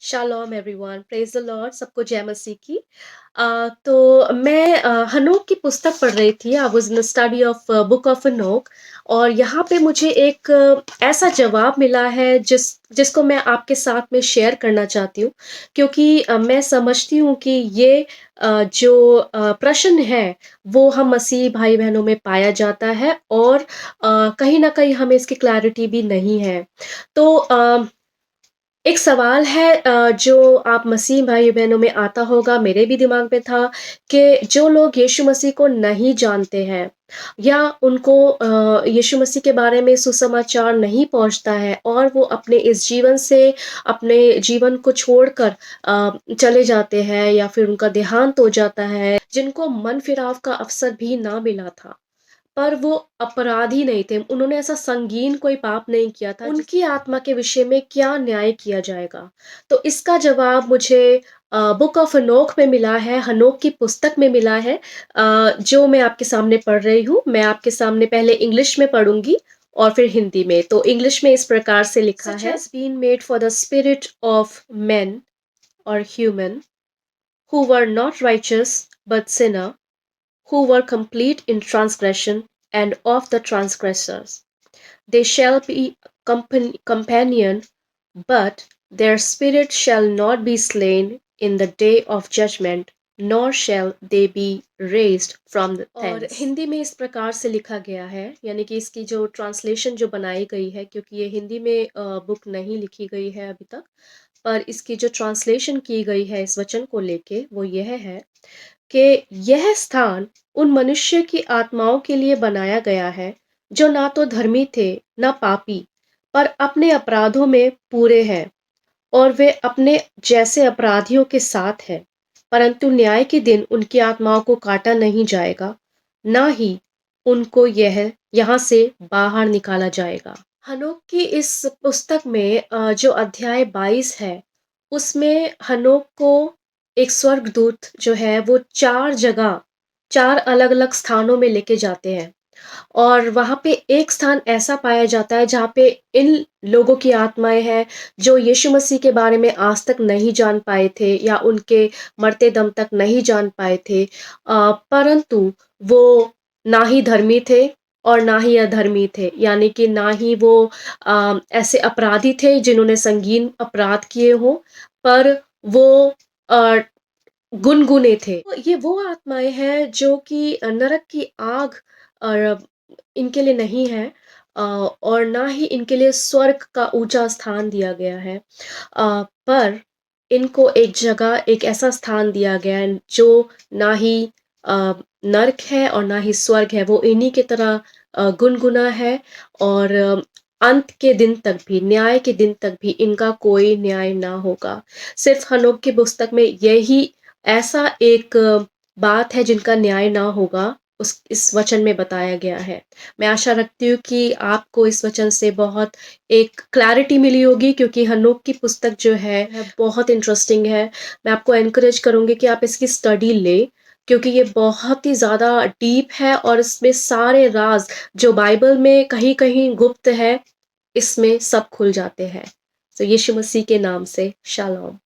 Shalom everyone, praise the Lord, सबको जय मसीह की। तो मैं हनोक की पुस्तक पढ़ रही थी। I was in the study of book of हनोक और यहाँ पे मुझे एक ऐसा जवाब मिला है जिसको मैं आपके साथ में शेयर करना चाहती हूँ, क्योंकि मैं समझती हूँ कि ये जो प्रश्न है, वो हम मसीही भाई-बहनों में पाया जाता है और कहीं न कहीं हमें इसकी क्लैरिटी भी नहीं है। तो एक सवाल है जो आप मसीह भाई-बहनों में आता होगा, मेरे भी दिमाग में था कि जो लोग यीशु मसीह को नहीं जानते हैं या उनको यीशु मसीह के बारे में सुसमाचार नहीं पहुँचता है और वो अपने इस जीवन से अपने जीवन को छोड़कर चले जाते हैं या फिर उनका देहांत हो जाता है, जिनको मन फिराव का अवसर भी ना मिला था। पर वो अपराधी नहीं थे, उन्होंने ऐसा संगीन कोई पाप नहीं किया था, उनकी आत्मा के विषय में क्या न्याय किया जाएगा? तो इसका जवाब मुझे बुक ऑफ हनोक में मिला है, हनोक की पुस्तक में मिला है जो मैं आपके सामने पढ़ रही हूँ। मैं आपके सामने पहले इंग्लिश में पढ़ूँगी और फिर हिंदी में। तो इंग्लिश में इस प्रकार से लिखा है, "Such has been made for the spirit of men or human who were not righteous but sinner, who were complete in transgression, and of the transgressors. They shall be companion, but their spirit shall not be slain in the day of judgment, nor shall they be raised from the और thence." Hindi में इस प्रकार से लिखा गया है, यानी कि इसकी जो ट्रांसलेशन जो बनाई गई है, क्योंकि ये हिंदी में बुक नहीं लिखी गई है अभी तक, पर इसकी जो ट्रांसलेशन की गई है इस वचन को लेके वो यह है कि यह स्थान उन मनुष्य की आत्माओं के लिए बनाया गया है जो ना तो धर्मी थे ना पापी, पर अपने अपराधों में पूरे हैं और वे अपने जैसे अपराधियों के साथ हैं, परंतु न्याय के दिन उनकी आत्माओं को काटा नहीं जाएगा, ना ही उनको यह यहाँ से बाहर निकाला जाएगा। हनोक की इस पुस्तक में जो अध्याय 22 है, उसमें हनोक को एक स्वर्गदूत जो है वो 4 जगह, 4 अलग-अलग स्थानों में लेके जाते हैं। और वहाँ पे एक स्थान ऐसा पाया जाता है जहाँ पे इन लोगों की आत्माएँ हैं जो यीशु मसीह के बारे में आज तक नहीं जान पाए थे या उनके मरते दम तक नहीं जान पाए थे। परंतु वो ना ही धर्मी थे और ना ही अधर्मी थे। यानी कि ना ही वो ऐसे अपराधी थे जिन्होंने संगीन अपराध किए हों, पर वो अ, गुनगुने थे। तो ये वो आत्माएँ हैं जो कि नरक की आग अ, इनके लिए नहीं है और ना ही इनके लिए स्वर्ग का ऊँचा स्थान दिया गया है। पर इनको एक जगह, एक ऐसा स्थान दिया गया है जो ना ही अ, नर्क है और ना ही स्वर्ग है। वो इन्हीं की तरह गुनगुना है और अंत के दिन तक भी, न्याय के दिन तक भी इनका कोई न्याय ना होगा। सिर्फ़ हनोक की पुस्तक में यही ऐसा एक बात है जिनका न्याय ना होगा, उस इस वचन में बताया गया है। मैं आशा रखती हूँ कि आपको इस वचन से बहुत एक क्लैरिटी मिली होगी, क्योंकि हनोक की पुस्तक जो है बहुत इंटरेस्टिंग है। मैं आपको एनकरेज करूँगी कि आप इसकी स्टडी लें, क्योंकि ये बहुत ही ज़्यादा डीप है और इसमें सारे राज़ जो बाइबल में कहीं-कहीं गुप्त है, इसमें सब खुल जाते हैं। तो यीशु मसीह के नाम से शालोम।